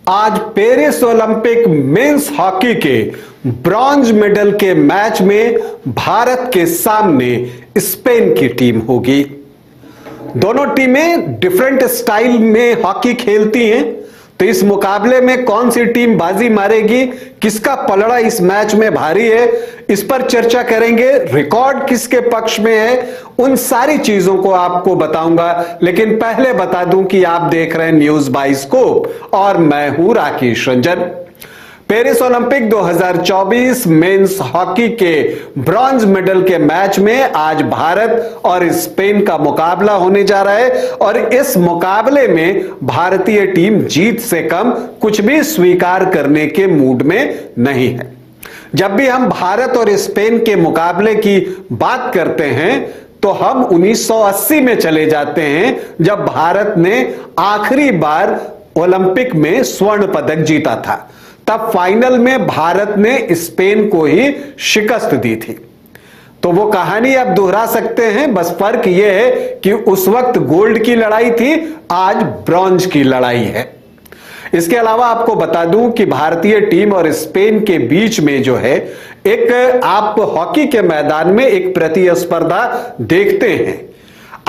आज Paris Olympic men's hockey के bronze medal के मैच में भारत के सामने स्पेन की टीम होगी। दोनों टीमें डिफरेंट स्टाइल में हॉकी खेलती हैं, तो इस मुकाबले में कौन सी टीम बाजी मारेगी, किसका पलड़ा इस मैच में भारी है, इस पर चर्चा करेंगे। रिकॉर्ड किसके पक्ष में है, उन सारी चीजों को आपको बताऊंगा। लेकिन पहले बता दूं कि आप देख रहे हैं न्यूज बाइस्कोप और मैं हूं Rakesh Ranjan. Paris Olympic 2024 men's hockey के ब्रॉन्ज मेडल के मैच में आज भारत और स्पेन का मुकाबला होने जा रहा है और इस मुकाबले में भारतीय टीम जीत से कम कुछ भी स्वीकार करने के मूड में नहीं है। जब भी हम भारत और स्पेन के मुकाबले की बात करते हैं तो हम 1980 में चले जाते हैं, जब भारत ने आखिरी बार ओलंपिक में स्वर्ण पदक जीता था। तब फाइनल में भारत ने स्पेन को ही शिकस्त दी थी। तो वो कहानी आप दोहरा सकते हैं, बस फर्क यह है कि उस वक्त गोल्ड की लड़ाई थी, आज ब्रॉन्ज की लड़ाई है। इसके अलावा आपको बता दूं कि भारतीय टीम और स्पेन के बीच में जो है एक आप हॉकी के मैदान में एक प्रतिस्पर्धा देखते हैं।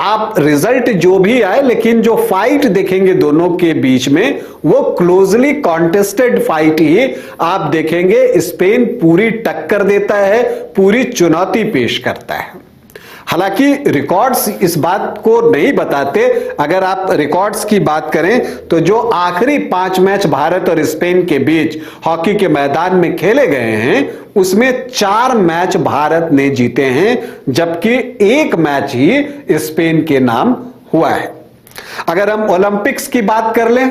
आप रिजल्ट जो भी आए, लेकिन जो फाइट देखेंगे दोनों के बीच में वो क्लोजली कॉन्टेस्टेड फाइट ही आप देखेंगे। स्पेन पूरी टक्कर देता है, पूरी चुनौती पेश करता है। हालांकि रिकॉर्ड्स इस बात को नहीं बताते। अगर आप रिकॉर्ड्स की बात करें तो जो आखिरी 5 मैच भारत और स्पेन के बीच हॉकी के मैदान में खेले गए हैं उसमें 4 मैच भारत ने जीते हैं, जबकि 1 मैच ही स्पेन के नाम हुआ है। अगर हम ओलंपिक्स की बात कर लें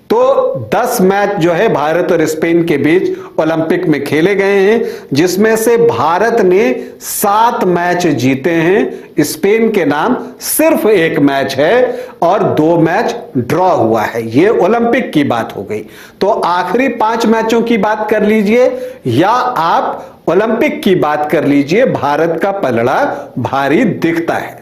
तो 10 मैच जो है भारत और स्पेन के बीच ओलंपिक में खेले गए हैं, जिसमें से भारत ने 7 मैच जीते हैं। स्पेन के नाम सिर्फ 1 मैच है और 2 मैच ड्रॉ हुआ है। ये ओलंपिक की बात हो गई। तो आखिरी 5 मैचों की बात कर लीजिए या आप ओलंपिक की बात कर लीजिए, भारत का पलड़ा भारी दिखता है।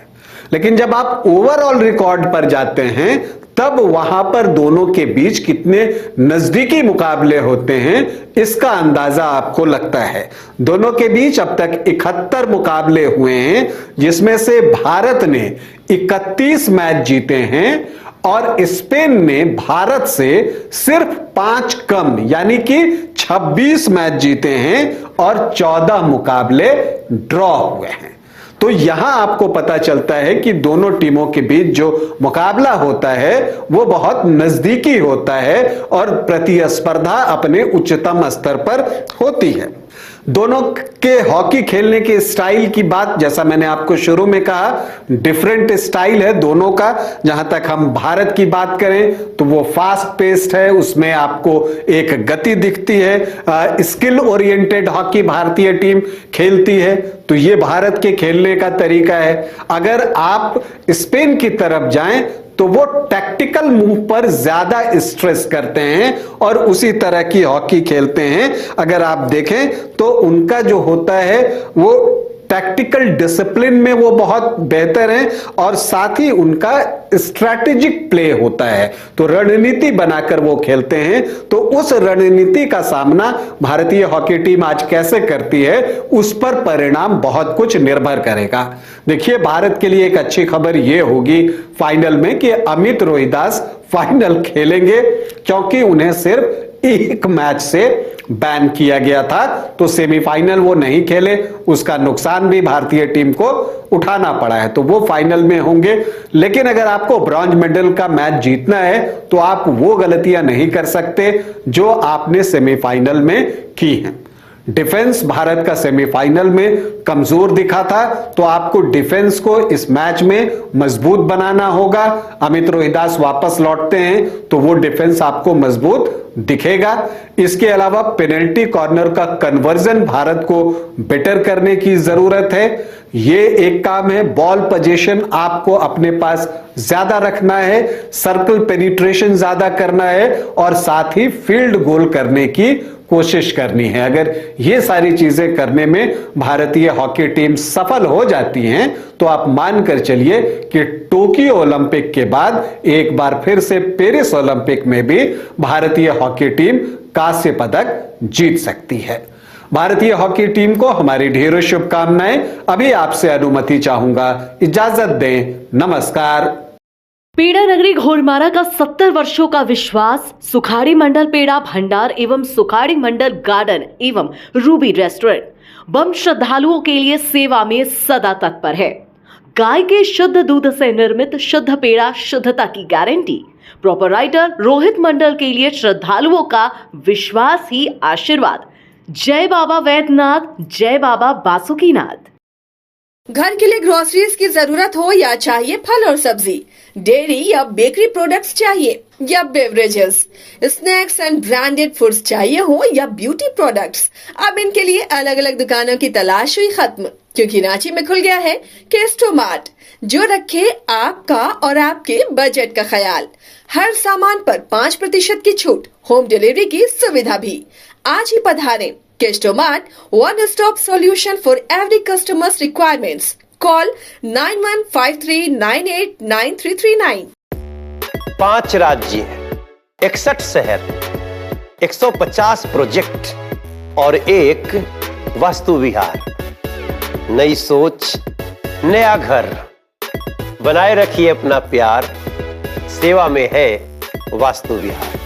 लेकिन जब आप ओवरऑल रिकॉर्ड पर जाते हैं तब वहां पर दोनों के बीच कितने नजदीकी मुकाबले होते हैं इसका अंदाजा आपको लगता है। दोनों के बीच अब तक 71 मुकाबले हुए हैं, जिसमें से भारत ने 31 मैच जीते हैं और स्पेन ने भारत से सिर्फ 5 कम यानी कि 26 मैच जीते हैं और 14 मुकाबले ड्रॉ हुए हैं। तो यहां आपको पता चलता है कि दोनों टीमों के बीच जो मुकाबला होता है वो बहुत नजदीकी होता है और प्रतिस्पर्धा अपने उच्चतम स्तर पर होती है। दोनों के हॉकी खेलने के स्टाइल की बात, जैसा मैंने आपको शुरू में कहा, डिफरेंट स्टाइल है दोनों का। जहां तक हम भारत की बात करें तो वो फास्ट पेस्ड है, उसमें आपको एक गति दिखती है। स्किल ओरिएंटेड हॉकी भारतीय टीम खेलती है, तो ये भारत के खेलने का तरीका है। अगर आप स्पेन की तरफ जाएं तो वो टैक्टिकल मूव पर ज्यादा स्ट्रेस करते हैं और उसी तरह की हॉकी खेलते हैं। अगर आप देखें तो उनका जो होता है वो टैक्टिकल डिसिप्लिन में वो बहुत बेहतर हैं और साथ ही उनका स्ट्रैटेजिक प्ले होता है, तो रणनीति बनाकर वो खेलते हैं। तो उस रणनीति का सामना भारतीय हॉकी टीम आज कैसे करती है उस पर परिणाम बहुत कुछ निर्भर करेगा। देखिए, भारत के लिए एक अच्छी खबर यह होगी फाइनल में कि अमित रोहिदास फाइनल खेलेंगे, क्योंकि उन्हें सिर्फ 1 मैच से बैन किया गया था। तो सेमीफाइनल वो नहीं खेले, उसका नुकसान भी भारतीय टीम को उठाना पड़ा है, तो वो फाइनल में होंगे। लेकिन अगर आपको ब्रॉन्ज मेडल का मैच जीतना है तो आप वो गलतियां नहीं कर सकते जो आपने सेमीफाइनल में की हैं। डिफेंस भारत का सेमीफाइनल में कमजोर दिखा था, तो आपको डिफेंस को इस मैच में मजबूत बनाना होगा। अमित रोहिदास वापस लौटते हैं तो वो डिफेंस आपको मजबूत दिखेगा। इसके अलावा पेनल्टी कॉर्नर का कन्वर्जन भारत को बेटर करने की जरूरत है। ये एक काम है। बॉल पोजीशन आपको अपने पास ज्यादा रखना है, सर्कल पेनिट्रेशन ज्यादा करना है और साथ ही फील्ड गोल करने की कोशिश करनी है। अगर ये सारी चीजें करने में भारतीय हॉकी टीम सफल हो जाती हैं तो आप मानकर चलिए कि टोक्यो ओलंपिक के बाद एक बार फिर से पेरिस ओलंपिक में भी भारतीय हॉकी टीम कांस्य पदक जीत सकती है। भारतीय हॉकी टीम को हमारी ढेरों शुभकामनाएं। अभी आपसे अनुमति चाहूंगा, इजाजत दें, नमस्कार। पेड़ा नगरी घोड़मारा का 70 वर्षों का विश्वास सुखाड़ी मंडल पेड़ा भंडार एवं सुखाड़ी मंडल गार्डन एवं रूबी रेस्टोरेंट बम श्रद्धालुओं के लिए सेवा में सदा तत्पर है। गाय के शुद्ध दूध से निर्मित शुद्ध पेड़ा, शुद्धता की गारंटी। प्रोपराइटर रोहित मंडल के लिए श्रद्धालुओं का विश्वास ही आशीर्वाद। जय बाबा वैद्यनाथ, जय बाबा बासुकीनाथ। घर के लिए ग्रोसरीज की जरूरत हो या चाहिए फल और सब्जी, डेयरी या बेकरी प्रोडक्ट्स चाहिए या beverages, snacks and branded foods चाहिए हो या ब्यूटी प्रोडक्ट्स, अब इनके लिए अलग अलग दुकानों की तलाश हुई खत्म, क्योंकि रांची में खुल गया है केस्टो मार्ट, जो रखे आपका और आपके बजट का ख्याल। हर सामान पर 5% की छूट, होम डिलीवरी की सुविधा भी। आज ही पधारें। Kesto mart, one stop solution for every customer's requirements. Call 9153989339. 5 राज्य, 61 शहर, 150 प्रोजेक्ट और एक वास्तु विहार। नई सोच, नया घर। बनाए रखिए अपना प्यार, सेवा में है वास्तु विहार।